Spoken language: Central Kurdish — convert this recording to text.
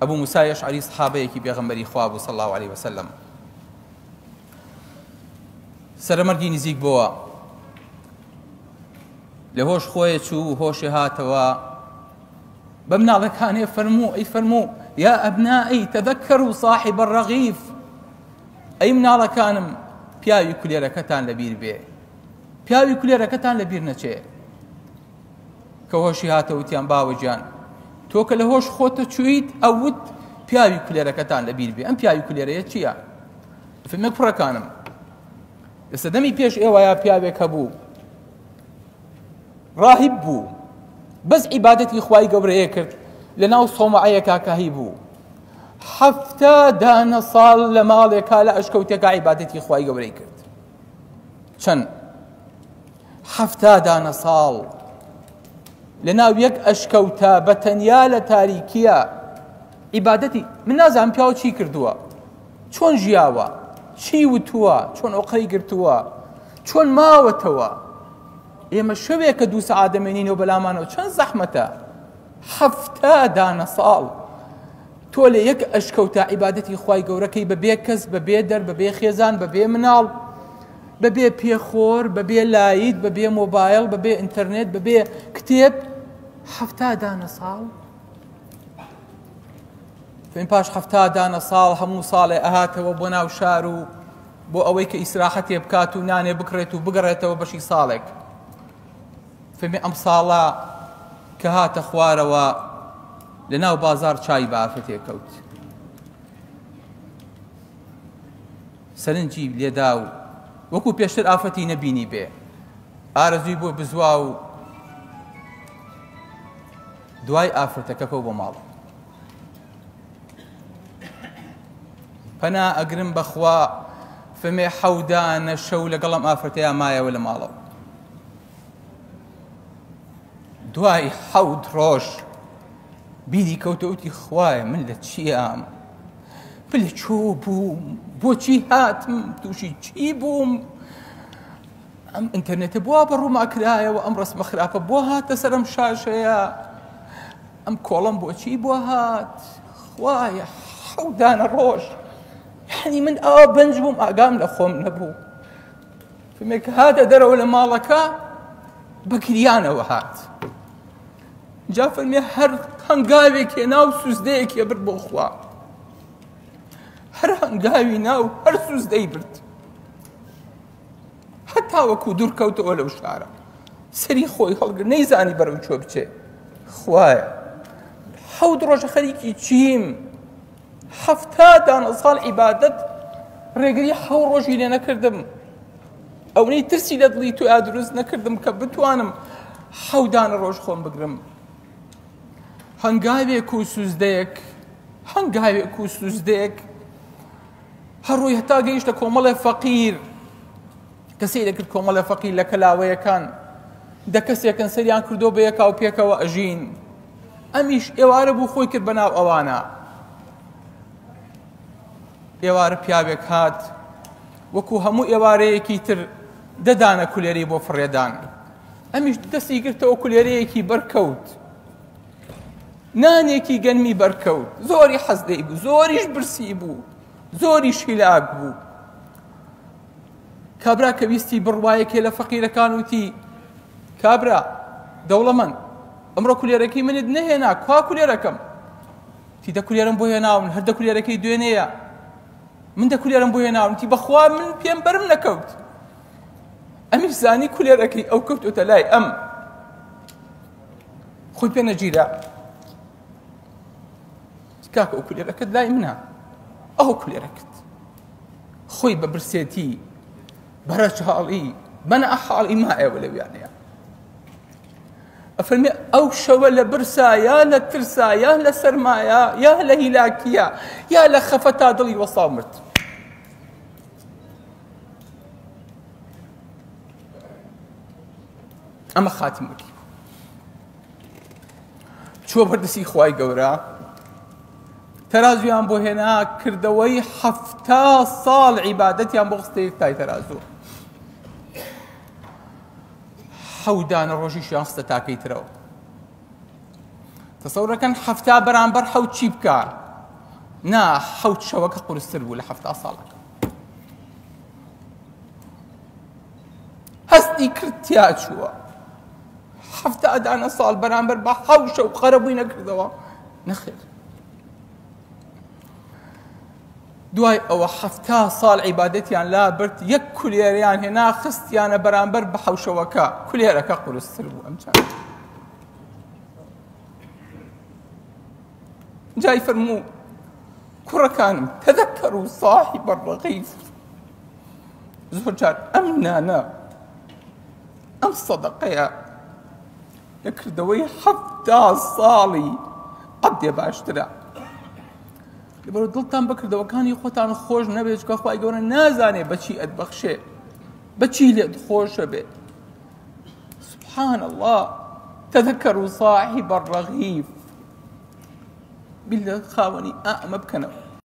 أبو موسى أشعري صحابيكي بيغمبري خواب صلى الله عليه وسلم سەرمەرگی نزیک بووە لە هۆش خۆی چوو هۆشی هاتەوە بە مناڵەکانێ فەرموو یا ئەبنائی تەذەکەروا صاحب الرەغیف ئەی مناڵەکانم پیاوی کولێرەکەتان لەبیر بێ پیاوی کولێرەکەتان لەبیر نەچێ کە هۆشی هاتە وتیان باوەجیان تۆ کە لە هۆش خۆتە چوویت ئەوت پیاوی کولێرەکەتان لەبیر بێ ئەم پیاوی کولێرەیە چییە؟ فەرمێ کوڕەکانم ئێستا دەمی پێش ئێوەیە پیاوێک هەبوو ڕاهیب بوو بەس عیبادەتی خوای گەورەیە کرد لەناو سۆمەعەیەکا کە هی بوو 70 ساڵ لە ماڵێکا لە ئەشکەوتێکا عیبادەتی خوای گەورەی کرد چەند 70 ساڵ لەناو یەک ئەشکەوتە بە تەنیا لە تاریکیە عیبادەتی من نازانم پیاوە چی کردووە چۆن ژیاوە چی وتووە چۆن ئۆقەی گرتووە چۆن ماوەتەوە ئێمە شەوێک کە 2 سەعات دەمێنینەوە بەلامانەوە چەند زەحمەتە 70 ساڵ تۆ لە یەک ئەشکەوتە عیبادەتی خوای گەورەکەی بەبێ کەس بەبێ دەر بەبێ خێزان بەبێ مناڵ بەبێ پێخۆر بەبێ لایت بەبێ مۆبایل بەبێ ئینتەرنێت بەبێ کتێب 70 ساڵ فين پاش 70 ساڵ هەموو ساڵێ ئەهاتەوە بۆ ناو شار و بۆ ئەوەی کە ئیسراحەتێ بکات و نانێ بکڕێت و بگەڕێتەوە بەشی ساڵێک فێمێ ئەم ساڵە کە هاتە خوارەوە لە ناو بازار چای بە ئافرەتێ کەوت سەرنجی لێدا و وەکو پێشتر ئافرەتی نەبینی بێ ئارەزووی بۆ بزوا و دوای ئافرەتەکە کەوت بۆ ماڵ پەنا ئەگرم بەخوا فەمێ 70 شەو لەگەڵم ئافرەتەیە مایەوە لە ماڵەوە دوای 7 ڕۆژ بیری کەوتەوتی خوایە من لە چیام من لە چۆ بووم بۆچی هاتم تووشی چی بووم ئەم ئینتەرنێتە بوا بەڕووما کرایەوە ئەم ڕسمە خراپە بۆ هاتە سەرم شاشەیە ئەم کۆڵم بۆچی بۆ هات خوایە 70 ڕۆژ یعنی من ئەوە بەنج بووم ئاگام لە خۆم نەبوو فمێک هاتە دەرەوە لە ماڵەکە بە گریانەوە هات جا فەرمێ هەر هەنگاوێک هێنا و سوزدەیەک برد بۆ خوا هەر هەنگاوی ناو هەر سوزدەی برد هەتا وەکو دوور کەوتەوە لەو شارە سەری خۆی هەڵگر نەیزانی بەرەو چۆ بچێ خوایە 7 ڕۆژە خەریکی چیم 70 ساڵ عیبادەت ڕێگری 7 ڕۆژی لێ نەکردم ئەوەی ترسی لە دڵی تۆ دروست نەکردم کە بتوانم 70 ڕۆژ خۆم بگرم هەنگاوێک و سوزدەیەک هەڕۆی هەتا گەیشتە کۆمەڵێ فەقیر کەسێک دەکرد کۆمەڵێ فەقیر لە کەلاوەیەکان دە کەسێکن سەریان کردۆ بە یەکا و پێکەوە ئەژین ئەمیش ئێوارە بوو خۆی کرد بەناو ئەوانە ئێوارە پیاوێک هات وەکو هەموو ئێوارەیەکی تر دەدانە کولێرەی بۆ فڕێدان ئەمیش دەستی گرتەوە کولێرەیەکی بەرکەوت نانێکی گەنمی بەرکەوت زۆری حەزدەی بوو زۆریش برسی بوو زۆری شیلاک بوو کابرا کە ویستی بڕوایەکێ لە فەقیرەکان وتی کابرا دەوڵەمەند ئەمڕۆ کولێرەکەی منت نەهێنا کوا کولێرەکەم تی دە کولێرم بۆ هێناوم هەر دە کولێرەکەی دوێنەیە من دە کولێرم بۆ هێناوم تی بەخوا من پێم بەرم نەکەوت ئەمیش زانی کولێرەکەی ئەو کەوتۆتە لای ئەم خۆی پێ نەگیرا کاکە ئەو کولێرەکەت لای منە ئەو کولێرەکەت خۆی بە برسێتی بەرەجاڵی بەنە ئەحاڵی ما ئێوە لەویانەیە ئەفەرمێ ئەو شەوە لە برسا یا لە ترسا یا لە سەرمایە یا لە هیلاکیە یا لە خەفەتا دڵی وەساو مرد ئەمە خاتمەکەی چوە بەردەستی خوای گەورە تەرازویان بۆ هێنا کردەوەی 70 ساڵ عیبادەتیان بۆ خستەیە تای تەرازوو 70 ڕۆژیشیان خستە تاکەی ترەوە تەسەورەکەن 70 بەرامبەر 7 چی بکە نا حوت شەوەکە قورستر بوو لە 70 ساڵەکە. هەستی کرد تیا چووە 70 دانە ساڵ بەرامبەر بە 7 شەو خەرەبووی نەکردەوە نەخێر. دوای ئەوە 70 ساڵ عیبادەتیان لا برد، یەک کولێریان هێنا خستیانە بەرامبەر بە 7 شەوەکە، کولێرەکە قورستر بوو. ئەمجار جای فەرموو کوڕەکانم تەذەکەروا صاحب الرەغیف. زۆر جار ئەم نانە ئەم سەدەقەیە لە کردەوەی 70 ساڵی قەدێ باشترە. لەبەرەوە دڵتان بە کردەوەکانی خۆتان خۆش نەبێت، چونکە خوای گەورە نازانێ بەچی ئەتبەخشێ، بەچی لێت خۆشە بێ. سبحان الله. تەذەکەروا صاحب الرەغیف. بیلە خاوەنی ئەمە بکەنەوە.